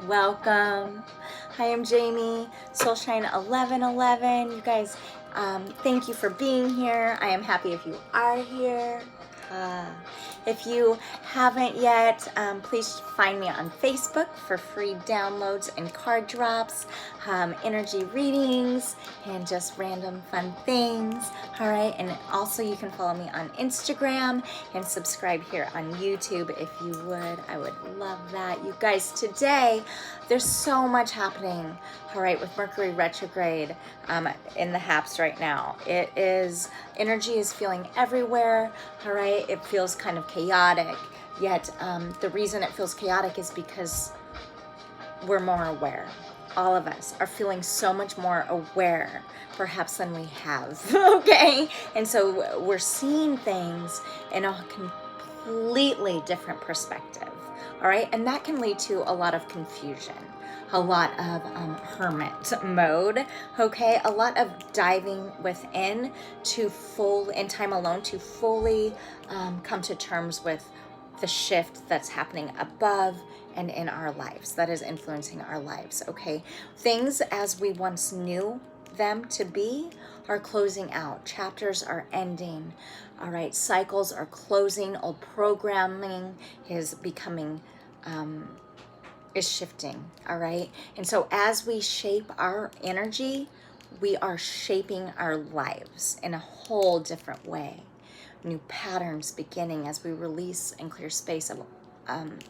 welcome. Hi, I'm Jamie, Soulshine 1111. You guys, thank you for being here. I am happy if you are here. Uh, if you haven't yet, please find me on Facebook for free downloads and card drops, energy readings, and just random fun things. All right, and also you can follow me on Instagram and subscribe here on YouTube if you would. I would love that. You guys, today there's so much happening, all right, with Mercury retrograde in the haps right now. It is, energy is feeling everywhere, all right? It feels kind of chaotic, yet the reason it feels chaotic is because we're more aware. All of us are feeling so much more aware, perhaps, than we have, okay? And so we're seeing things in a completely different perspective, all right? And that can lead to a lot of confusion, a lot of hermit mode, okay? A lot of diving within to in time alone to fully come to terms with the shift that's happening above and in our lives, that is influencing our lives, okay? Things as we once knew them to be are closing out. Chapters are ending, all right? Cycles are closing. Old programming is becoming, is shifting, all right? And so as we shape our energy, we are shaping our lives in a whole different way. New patterns beginning as we release and clear space of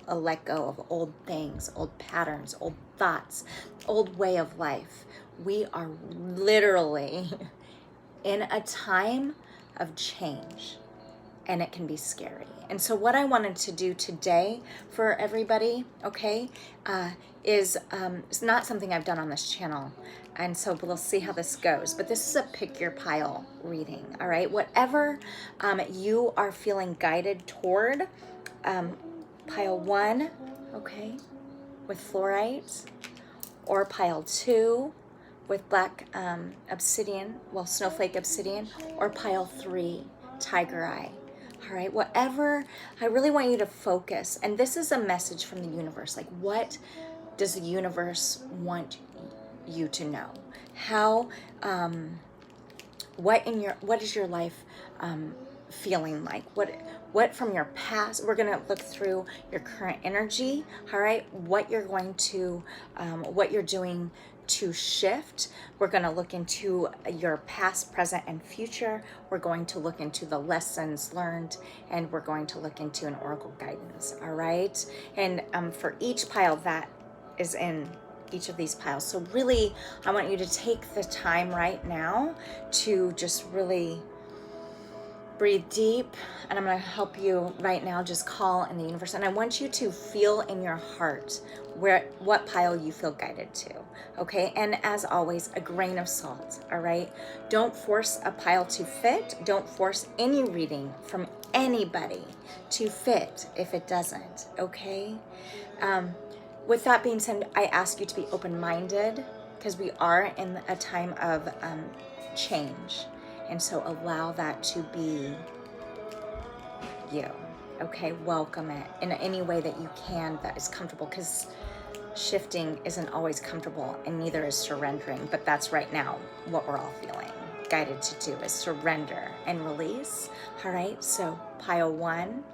a let go of old things, old patterns, old thoughts, old way of life. We are literally in a time of change, and it can be scary. And so what I wanted to do today for everybody, okay, is it's not something I've done on this channel. And so we'll see how this goes. But this is a pick your pile reading, all right? Whatever you are feeling guided toward, pile 1, okay, with fluorite, or pile 2 with black obsidian, well, snowflake obsidian, or pile 3, tiger eye. All right, whatever, I really want you to focus. And this is a message from the universe. Like, what does the universe want you to know? How, what is your life feeling like? What from your past? We're going to look through your current energy, all right? What you're going to, what you're doing to shift. We're going to look into your past, present, and future. We're going to look into the lessons learned, and we're going to look into an oracle guidance, all right? And for each pile that is in each of these piles. So really, I want you to take the time right now to just really breathe deep, and I'm going to help you right now just call in the universe. And I want you to feel in your heart what pile you feel guided to, okay? And as always, a grain of salt, all right? Don't force a pile to fit. Don't force any reading from anybody to fit if it doesn't, okay? With that being said, I ask you to be open-minded because we are in a time of change. And so allow that to be you, okay? Welcome it in any way that you can that is comfortable, because shifting isn't always comfortable, and neither is surrendering. But that's right now what we're all feeling guided to do, is surrender and release. All right, so pile 1.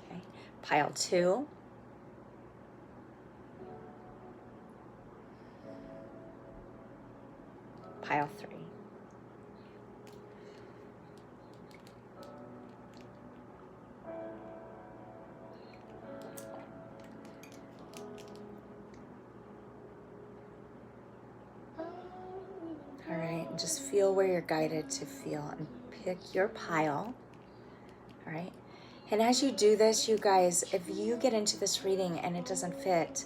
Okay, pile 2. Pile 3. All right, and just feel where you're guided to feel, and pick your pile. All right, and as you do this, you guys, if you get into this reading and it doesn't fit,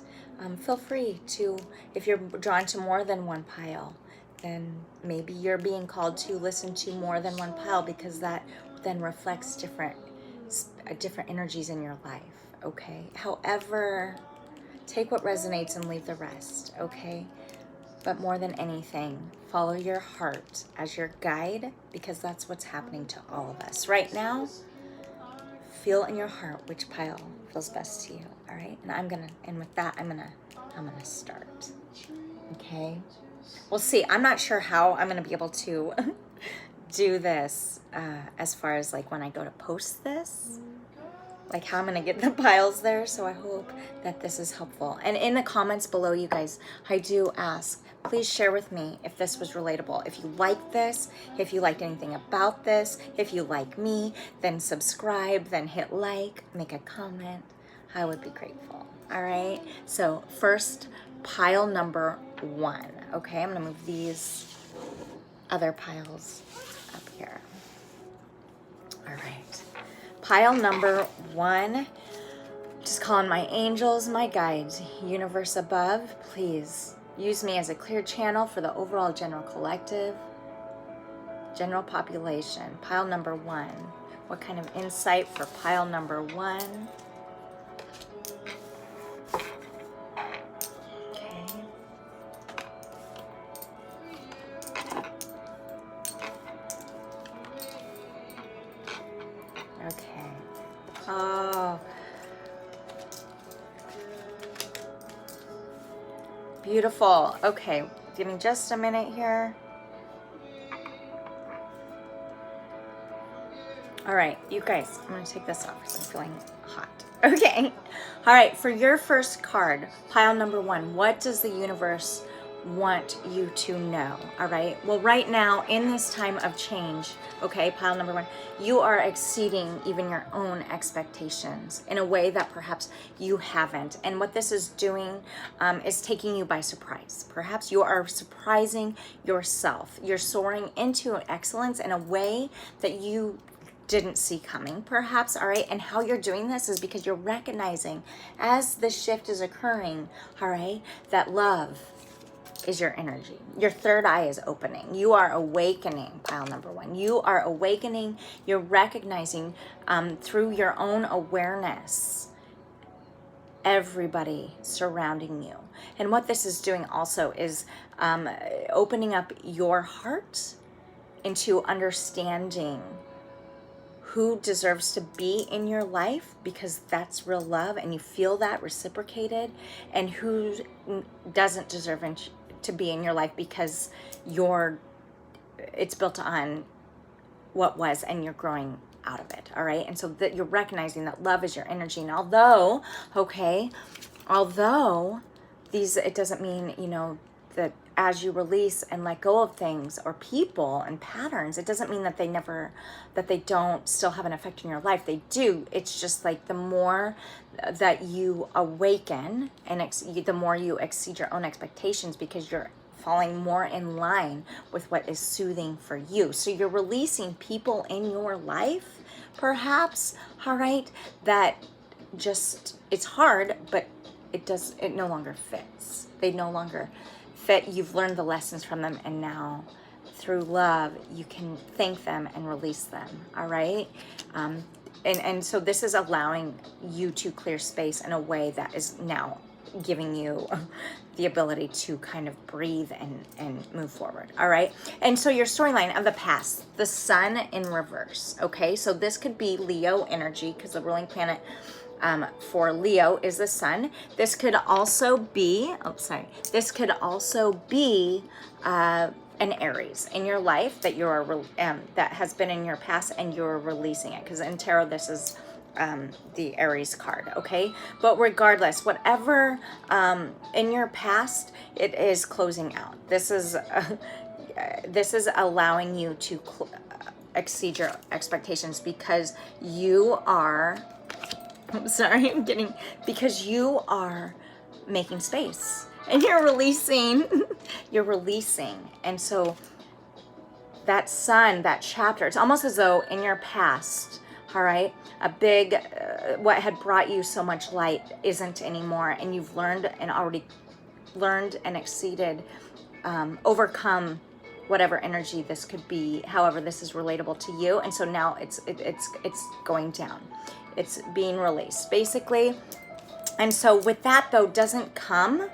feel free to, if you're drawn to more than one pile, then maybe you're being called to listen to more than one pile, because that then reflects different energies in your life, okay? However, take what resonates and leave the rest, okay? But more than anything, follow your heart as your guide, because that's what's happening to all of us. Right now, feel in your heart which pile feels best to you. All right. And with that, I'm gonna start. Okay. We'll see. I'm not sure how I'm gonna be able to do this as far as like when I go to post this, like how I'm gonna get the piles there. So I hope that this is helpful. And in the comments below, you guys, I do ask, please share with me if this was relatable. If you like this, if you liked anything about this, if you like me, then subscribe, then hit like, make a comment. I would be grateful. All right. So first, pile number 1. Okay, I'm gonna move these other piles up here. All right. Pile number 1. Just calling my angels, my guides, universe above, please use me as a clear channel for the overall general collective, general population. Pile number 1. What kind of insight for pile number 1? Okay. Okay. Oh. Beautiful. Okay, give me just a minute here. All right, you guys, I'm gonna take this off because I'm feeling hot. Okay. All right, for your first card, pile number 1, what does the universe want you to know? All right. Well, right now in this time of change, okay, pile number 1, you are exceeding even your own expectations in a way that perhaps you haven't. And what this is doing is taking you by surprise. Perhaps you are surprising yourself. You're soaring into excellence in a way that you didn't see coming, perhaps. All right. And how you're doing this is because you're recognizing as this shift is occurring, all right, that love is your energy. Your third eye is opening. You are awakening, pile number 1. You are awakening. You're recognizing through your own awareness everybody surrounding you. And what this is doing also is opening up your heart into understanding who deserves to be in your life, because that's real love and you feel that reciprocated, and who doesn't deserve to be in your life because it's built on what was and you're growing out of it. All right. And so that you're recognizing that love is your energy. And although it doesn't mean, that as you release and let go of things or people and patterns, it doesn't mean that they don't still have an effect in your life. They do. It's just like the more that you awaken and the more you exceed your own expectations, because you're falling more in line with what is soothing for you. So you're releasing people in your life, perhaps, all right, that just, it's hard, but it no longer fits. They no longer fit. You've learned the lessons from them, and now through love you can thank them and release them. All right. And so this is allowing you to clear space in a way that is now giving you the ability to kind of breathe and move forward. All right. And so your storyline of the past, the sun in reverse. Okay. So this could be Leo energy, because the ruling planet for Leo is the sun. This could also be, this could also be an Aries in your life that you're that has been in your past and you're releasing it, because in tarot this is the Aries card. Okay, but regardless, whatever in your past, it is closing out. This is allowing you to exceed your expectations, because you are because you are making space and you're releasing. And so that sun, that chapter, it's almost as though in your past, all right, a big what had brought you so much light isn't anymore, and you've learned and exceeded, overcome whatever energy this could be, however this is relatable to you. And so now it's going down. It's being released, basically. And so with that, though, doesn't come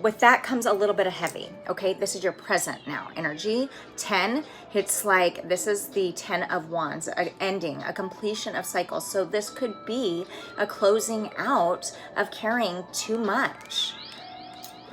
with that comes a little bit of heavy. Okay, this is your present now energy. 10, it's like this is the 10 of Wands, an ending, a completion of cycles. So this could be a closing out of carrying too much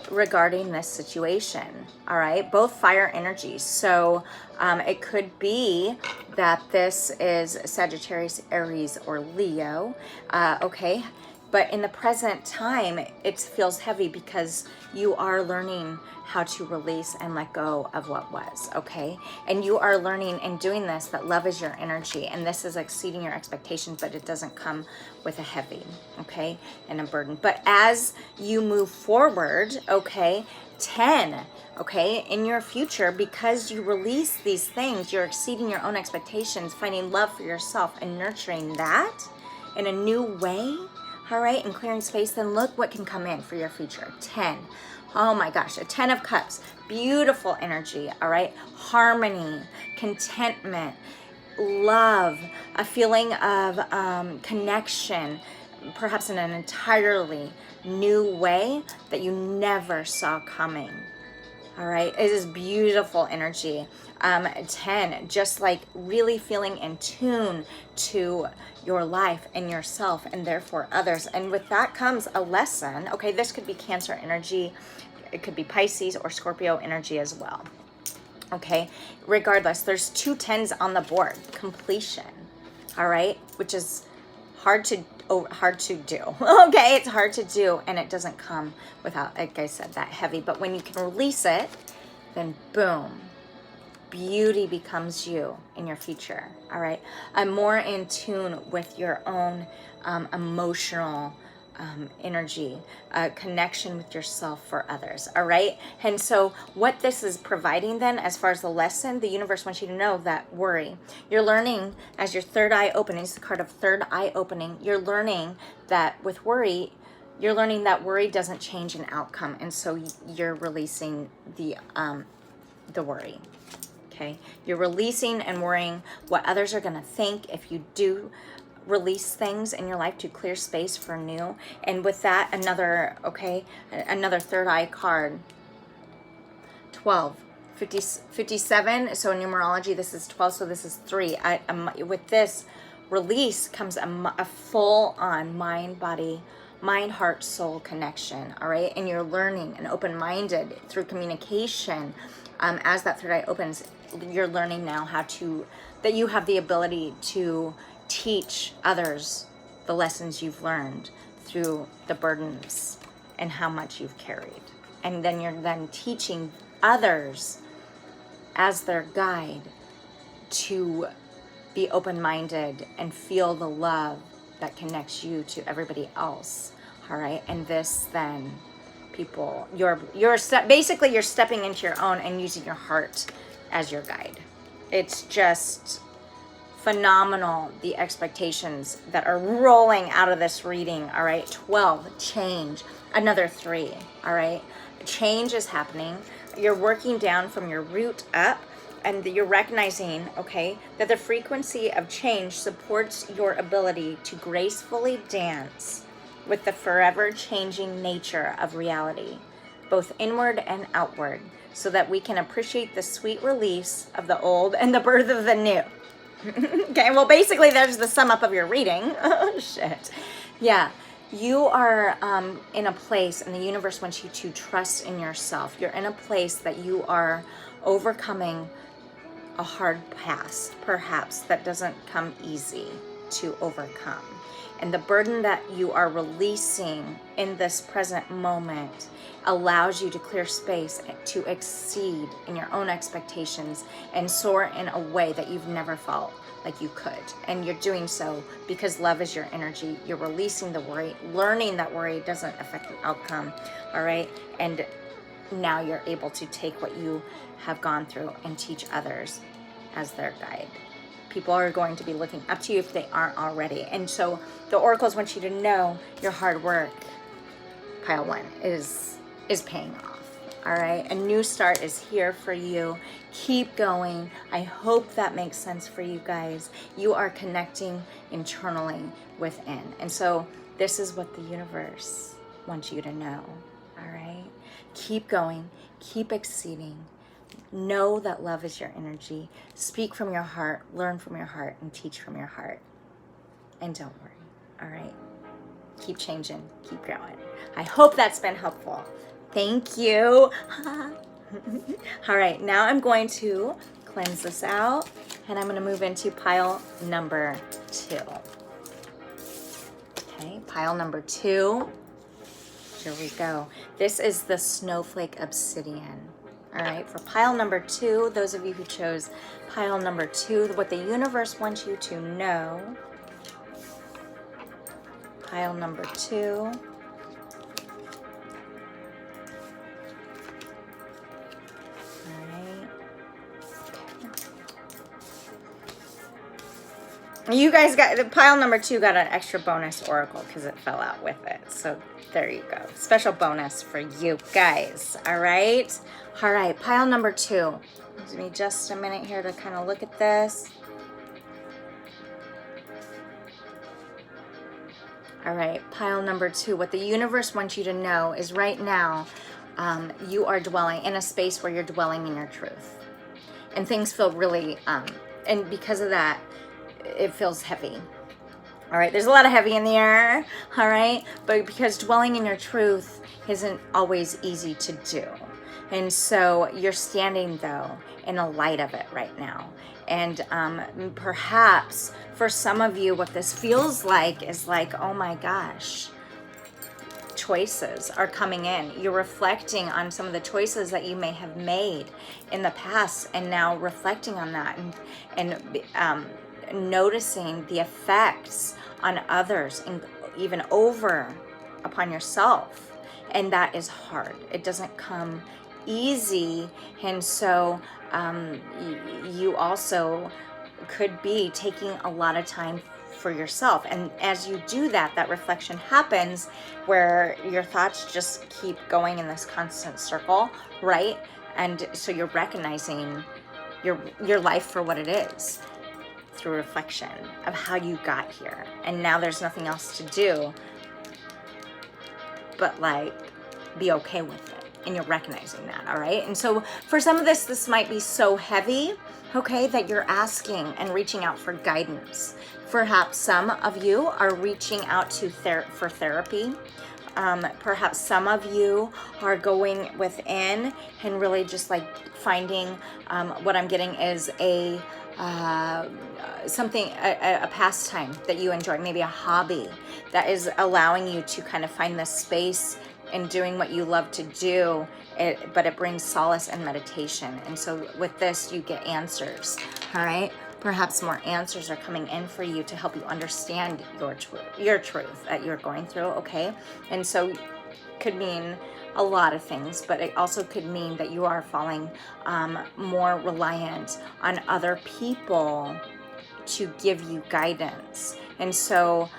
regarding this situation. All right, both fire energies. So it could be that this is Sagittarius, Aries, or Leo. Okay, but in the present time, it feels heavy because you are learning how to release and let go of what was, okay? And you are learning and doing this, that love is your energy, and this is exceeding your expectations, but it doesn't come with a heavy, okay, and a burden. But as you move forward, okay, 10, okay, in your future, because you release these things, you're exceeding your own expectations, finding love for yourself and nurturing that in a new way, all right, and clearing space, then look what can come in for your future. 10. Oh my gosh, a 10 of Cups, beautiful energy, all right? Harmony, contentment, love, a feeling of connection, perhaps in an entirely new way that you never saw coming. All right, it is beautiful energy. 10, just like really feeling in tune to your life and yourself and therefore others. And with that comes a lesson. Okay, this could be Cancer energy. It could be Pisces or Scorpio energy as well. Okay, regardless, there's 2 10s on the board. Completion, all right, which is hard to do. Okay, it's hard to do, and it doesn't come without, like I said, that heavy. But when you can release it, then boom, beauty becomes you in your future. All right, I'm more in tune with your own emotional energy, connection with yourself for others. All right, and so what this is providing then, as far as the lesson, the universe wants you to know that worry, you're learning as your third eye opening, it's the card of third eye opening, you're learning that with worry, you're learning that worry doesn't change an outcome, and so you're releasing the worry. Okay, you're releasing and worrying what others are going to think if you do release things in your life to clear space for new. And with that, another third eye card, 12, 50, 57. So in numerology, this is 12, so this is 3. With this release comes a full-on mind, heart, soul connection, all right? And you're learning and open-minded through communication. As that third eye opens, you're learning now that you have the ability to teach others the lessons you've learned through the burdens and how much you've carried. And then you're then teaching others as their guide to be open-minded and feel the love that connects you to everybody else. All right, and this then, people, you're stepping into your own and using your heart as your guide. It's just phenomenal, the expectations that are rolling out of this reading. All right, 12, change, another 3. All right, change is happening. You're working down from your root up, and you're recognizing, okay, that the frequency of change supports your ability to gracefully dance with the forever changing nature of reality, both inward and outward, so that we can appreciate the sweet release of the old and the birth of the new. Okay, well, basically, there's the sum up of your reading. Oh, shit. Yeah, you are in a place, and the universe wants you to trust in yourself. You're in a place that you are overcoming a hard past, perhaps, that doesn't come easy to overcome. And the burden that you are releasing in this present moment allows you to clear space to exceed in your own expectations and soar in a way that you've never felt like you could. And you're doing so because love is your energy. You're releasing the worry, learning that worry doesn't affect the outcome, all right? And now you're able to take what you have gone through and teach others as their guide. People are going to be looking up to you if they aren't already. And so the oracles want you to know your hard work, pile 1, is paying off. All right, a new start is here for you. Keep going. I hope that makes sense for you guys. You are connecting internally within. And so this is what the universe wants you to know. All right. Keep going, keep exceeding. Know that love is your energy. Speak from your heart, learn from your heart, and teach from your heart. And don't worry, all right? Keep changing, keep growing. I hope that's been helpful. Thank you. All right, now I'm going to cleanse this out, and I'm going to move into pile number 2. Okay, pile number 2. Here we go. This is the snowflake obsidian. All right, for pile number 2, those of you who chose pile number 2, what the universe wants you to know. Pile number 2. You guys got the pile number 2 got an extra bonus oracle because it fell out with it. So there you go. Special bonus for you guys. All right. All right. Pile number 2. Give me just a minute here to kind of look at this. All right. Pile number 2. What the universe wants you to know is right now you are dwelling in a space where you're dwelling in your truth. And things feel really, and because of that, it feels heavy. All right, there's a lot of heavy in the air, all right? But because dwelling in your truth isn't always easy to do. And so you're standing, though, in the light of it right now. And perhaps for some of you, what this feels like is like, oh my gosh, choices are coming in. You're reflecting on some of the choices that you may have made in the past, and now reflecting on that and noticing the effects on others and even over upon yourself. And that is hard. It doesn't come easy. And so you also could be taking a lot of time for yourself. And as you do that, that reflection happens where your thoughts just keep going in this constant circle, right? And so you're recognizing your life for what it is through reflection of how you got here. And now there's nothing else to do but like be okay with it. And you're recognizing that, all right? And so for some of this might be so heavy, okay, that you're asking and reaching out for guidance. Perhaps some of you are reaching out for therapy. Perhaps some of you are going within and really just like finding what I'm getting is a pastime that you enjoy, maybe a hobby that is allowing you to kind of find this space in doing what you love to do, but it brings solace and meditation. And so with this, you get answers, all right? Perhaps more answers are coming in for you to help you understand your truth that you're going through, okay? And so could mean a lot of things, but it also could mean that you are falling more reliant on other people to give you guidance. And so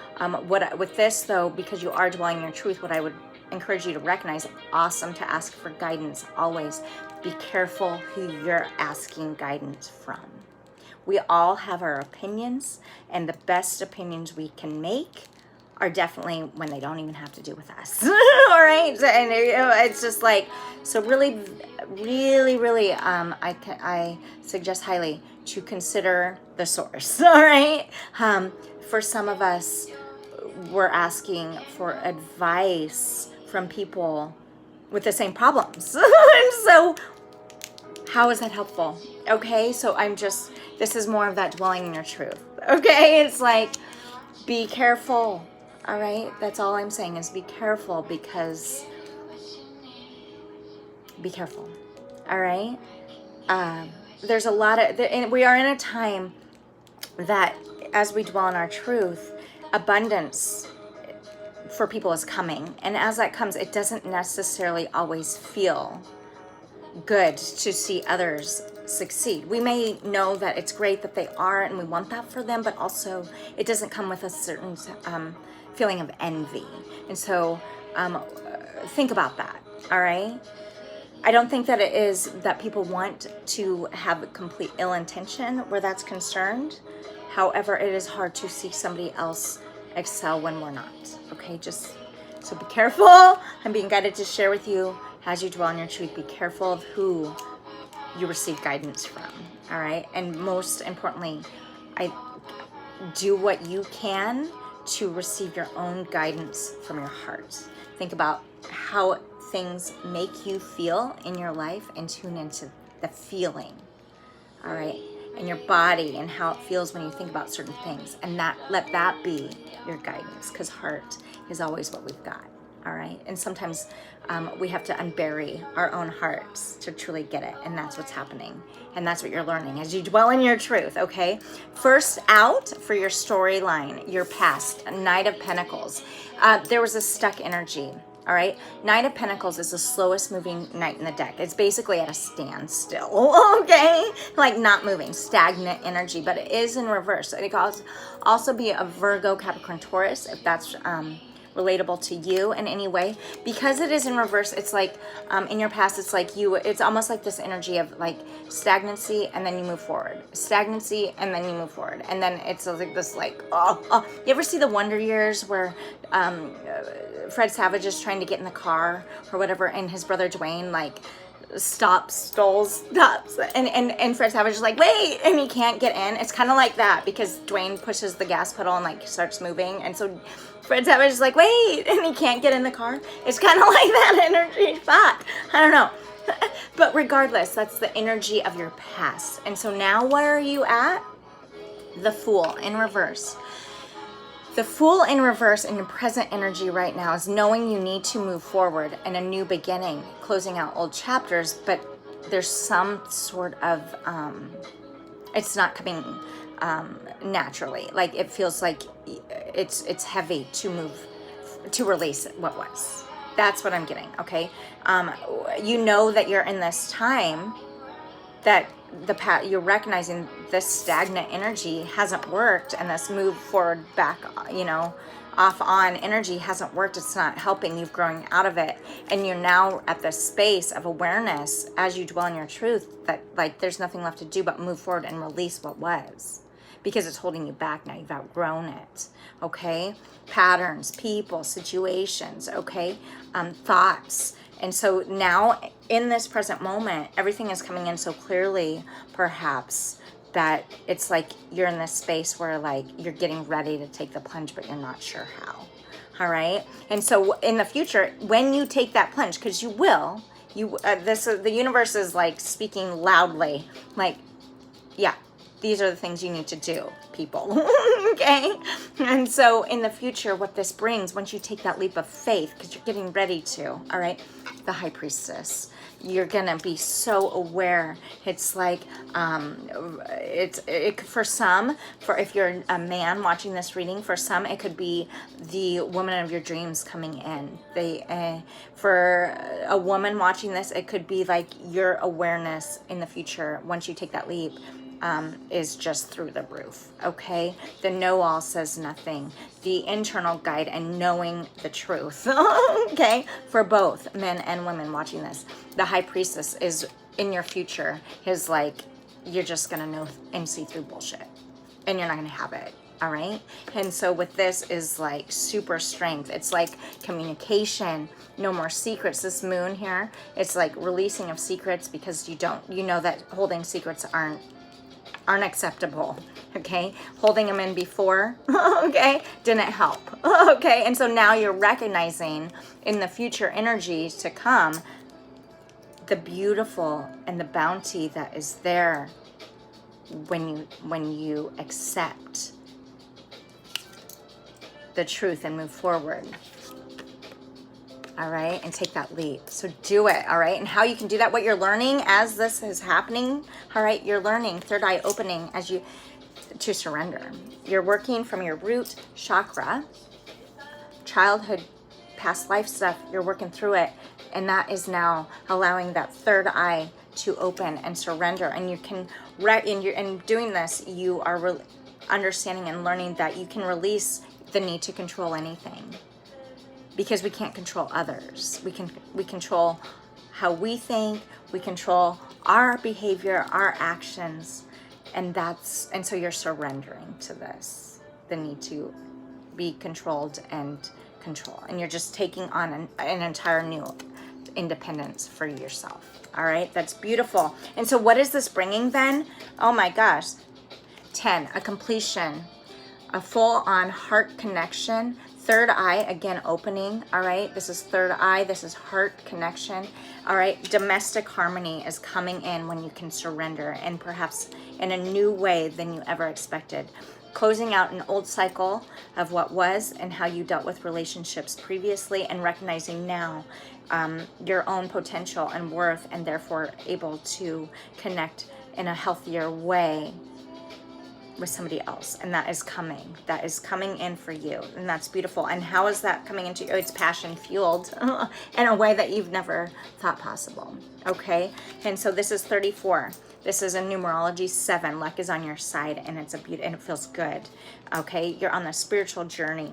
with this though, because you are dwelling in your truth, what I would encourage you to recognize, awesome to ask for guidance always. Be careful who you're asking guidance from. We all have our opinions, and the best opinions we can make are definitely when they don't even have to do with us. All right, and it's just like, so really, I suggest highly to consider the source. All right, for some of us, we're asking for advice from people with the same problems. And so how is that helpful? Okay, so this is more of that dwelling in your truth. Okay, it's like, be careful. All right, that's all I'm saying is be careful, because be careful. All right, there's a lot of, and we are in a time that as we dwell in our truth, abundance for people is coming. And as that comes, it doesn't necessarily always feel good to see others succeed. We may know that it's great that they are, and we want that for them, but also it doesn't come with a certain feeling of envy. And so think about that, all right? I don't think that it is that people want to have complete ill intention where that's concerned. However, it is hard to see somebody else excel when we're not, okay? Just so be careful. I'm being guided to share with you as you dwell in your truth, be careful of who you receive guidance from, all right? And most importantly, do what you can to receive your own guidance from your heart. Think about how things make you feel in your life and tune into the feeling, all right? And your body and how it feels when you think about certain things. And let that be your guidance, because heart is always what we've got, all right? And sometimes we have to unbury our own hearts to truly get it. And that's what's happening. And that's what you're learning as you dwell in your truth, okay? First out for your storyline, your past, Knight of Pentacles. There was a stuck energy. All right, Knight of Pentacles is the slowest moving knight in the deck. It's basically at a standstill, okay? Like not moving, stagnant energy, but it is in reverse. It could also be a Virgo, Capricorn, Taurus, if that's relatable to you in any way. Because it is in reverse, it's like in your past, it's almost like this energy of like stagnancy and then you move forward. Stagnancy and then you move forward. And then it's like this like, oh. You ever see the Wonder Years where Fred Savage is trying to get in the car or whatever, and his brother Dwayne like stops, and Fred Savage is like, wait, and he can't get in. It's kind of like that because Dwayne pushes the gas pedal and like starts moving, and so Fred Savage is like, wait, and he can't get in the car. It's kind of like that energy. Fuck, I don't know. But regardless, that's the energy of your past. And so now where are you at? The Fool in reverse. The Fool in reverse in your present energy right now is knowing you need to move forward and a new beginning, closing out old chapters, but there's some sort of, it's not coming naturally. Like it feels like it's heavy to release what was. That's what I'm getting, okay? You know that you're in this time that you're recognizing this stagnant energy hasn't worked, and this move forward back, off on energy hasn't worked. It's not helping. You've grown out of it, and you're now at this space of awareness as you dwell in your truth that like there's nothing left to do but move forward and release what was, because it's holding you back now. You've outgrown it, okay? Patterns, people, situations, okay? Thoughts. And so now in this present moment, everything is coming in so clearly, perhaps, that it's like you're in this space where like you're getting ready to take the plunge, but you're not sure how. All right. And so in the future, when you take that plunge, because you will, the universe is like speaking loudly, like, yeah, these are the things you need to do, people. Okay? And so in the future, what this brings, once you take that leap of faith, because you're getting ready to, all right, the High Priestess, you're going to be so aware. It's like, for some, if you're a man watching this reading, for some, it could be the woman of your dreams coming in. For a woman watching this, it could be like your awareness in the future, once you take that leap, is just through the roof, okay? The know-all says nothing. The internal guide and knowing the truth, okay? For both men and women watching this. The High Priestess is in your future is like, you're just gonna know and see through bullshit. And you're not gonna have it, all right? And so with this is like super strength. It's like communication, no more secrets. This moon here, it's like releasing of secrets, because you know that holding secrets aren't acceptable, okay? Holding them in before, okay, didn't help, okay? And so now you're recognizing in the future energies to come the beautiful and the bounty that is there when you accept the truth and move forward. All right, and take that leap. So do it, all right? And how you can do that, what you're learning as this is happening, all right? You're learning, third eye opening to surrender. You're working from your root chakra, childhood, past life stuff, you're working through it, and that is now allowing that third eye to open and surrender. And you can, in doing this, you are understanding and learning that you can release the need to control anything. Because we can't control others. We control how we think, we control our behavior, our actions, and so you're surrendering to this, the need to be controlled and control. And you're just taking on an entire new independence for yourself. All right, that's beautiful. And so what is this bringing then? Oh my gosh. 10, a completion, a full-on heart connection. Third eye, again, opening. All right, this is third eye. This is heart connection. All right, domestic harmony is coming in when you can surrender, and perhaps in a new way than you ever expected. Closing out an old cycle of what was and how you dealt with relationships previously, and recognizing now your own potential and worth, and therefore able to connect in a healthier way with somebody else. And that is coming in for you, and that's beautiful. And how is that coming into you? It's passion fueled in a way that you've never thought possible. Okay, and so this is 34. This is in numerology 7. Luck is on your side, and it's and it feels good. Okay, you're on the spiritual journey,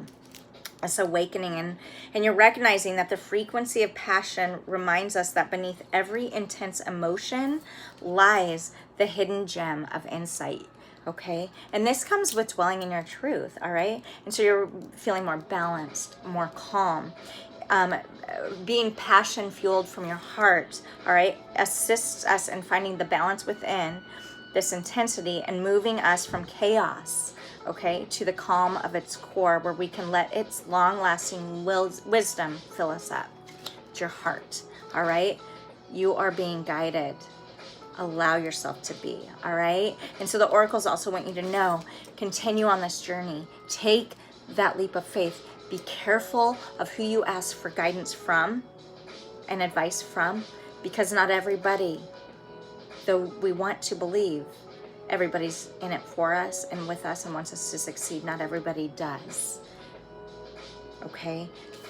this awakening, and you're recognizing that the frequency of passion reminds us that beneath every intense emotion lies the hidden gem of insight. Okay, and this comes with dwelling in your truth. All right, and so you're feeling more balanced, more calm. Being passion fueled from your heart, all right, assists us in finding the balance within this intensity and moving us from chaos, okay, to the calm of its core, where we can let its long-lasting wisdom fill us up. It's your heart. All right, you are being guided. Allow yourself to be. All right, and so the oracles also want you to know, continue on this journey. Take that leap of faith. Be careful of who you ask for guidance from and advice from, because not everybody, though we want to believe everybody's in it for us and with us and wants us to succeed, not everybody does. Okay,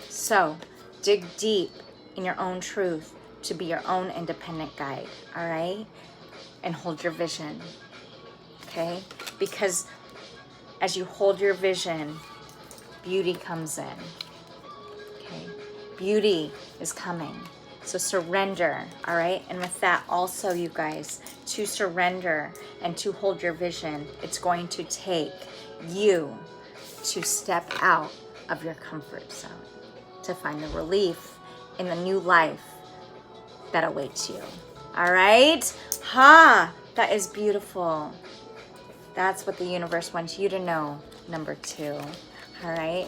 so dig deep in your own truth to be your own independent guide. All right, and hold your vision. Okay, because as you hold your vision, beauty comes in. Okay, beauty is coming. So surrender. All right, and with that also, you guys, to surrender and to hold your vision, it's going to take you to step out of your comfort zone to find the relief in the new life that awaits you. All right, that is beautiful. That's what the universe wants you to know. Number 2. All right.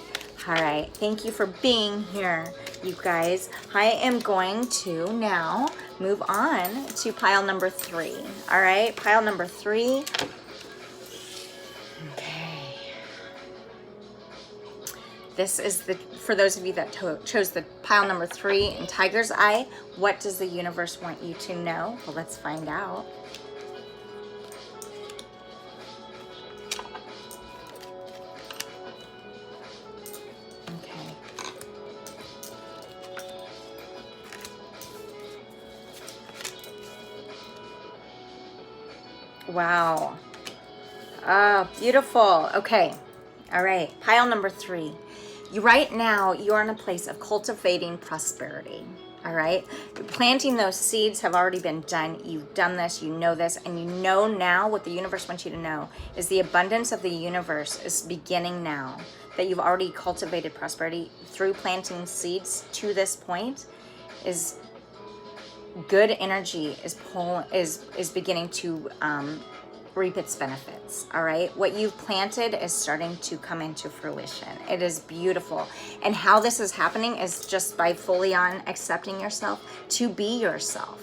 Thank you for being here, you guys. I am going to now move on to pile number 3. All right, pile number 3. Okay. This is for those of you that chose the pile number 3 in Tiger's Eye. What does the universe want you to know? Well, let's find out. Wow. Beautiful. Okay. All right. Pile number 3. Right now, you're in a place of cultivating prosperity. All right. Planting those seeds have already been done. You've done this. You know this. And you know now what the universe wants you to know is the abundance of the universe is beginning now. That you've already cultivated prosperity through planting seeds to this point is good energy is beginning to reap its benefits. All right, what you've planted is starting to come into fruition. It is beautiful. And how this is happening is just by fully on accepting yourself to be yourself.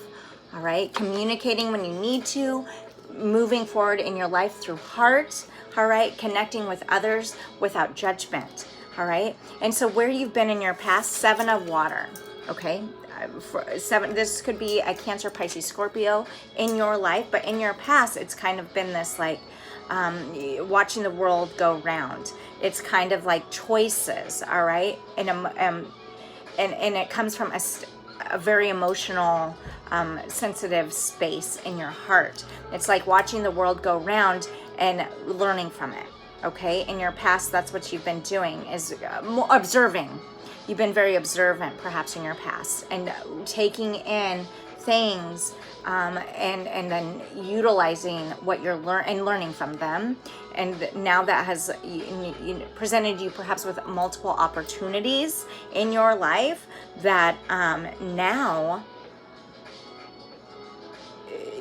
All right, communicating when you need to, moving forward in your life through heart. All right, connecting with others without judgment. All right, and so where you've been in your past, 7 of water. Okay, for 7, this could be a Cancer, Pisces, Scorpio in your life, but in your past, it's kind of been this like watching the world go round. It's kind of like choices, all right, and it comes from a very emotional, sensitive space in your heart. It's like watching the world go round and learning from it. Okay, in your past, that's what you've been doing, is observing. You've been very observant, perhaps, in your past, and taking in things and then utilizing what you're learning from them. And now that has presented you perhaps with multiple opportunities in your life that now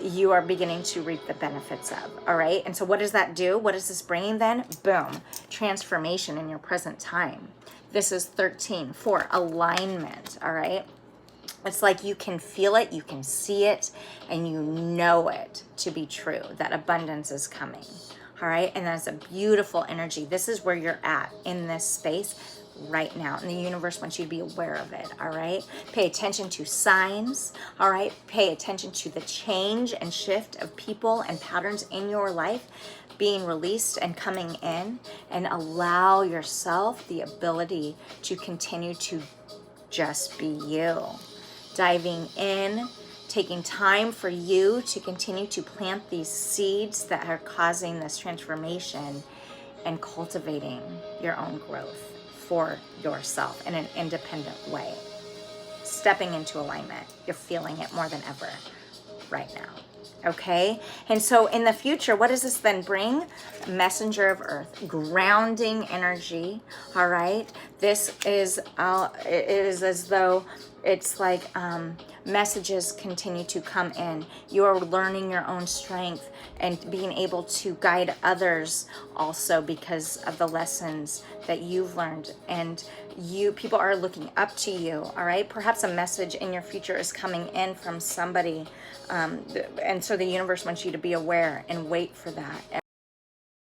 you are beginning to reap the benefits of. All right. And so what does that do? What is this bringing then? Boom. Transformation in your present time. This is 13 for alignment. All right. It's like you can feel it, you can see it, and you know it to be true, that abundance is coming. All right. And that's a beautiful energy. This is where you're at in this space right now, and the universe wants you to be aware of it. All right, pay attention to signs. All right, pay attention to the change and shift of people and patterns in your life being released and coming in, and allow yourself the ability to continue to just be you, diving in, taking time for you to continue to plant these seeds that are causing this transformation, and cultivating your own growth for yourself in an independent way. Stepping into alignment. You're feeling it more than ever right now. Okay? And so in the future, what does this then bring? Messenger of Earth, grounding energy. All right? This is, it is as though it's like messages continue to come in. You are learning your own strength and being able to guide others also because of the lessons that you've learned. And people are looking up to you. All right? Perhaps a message in your future is coming in from somebody. And so the universe wants you to be aware and wait for that.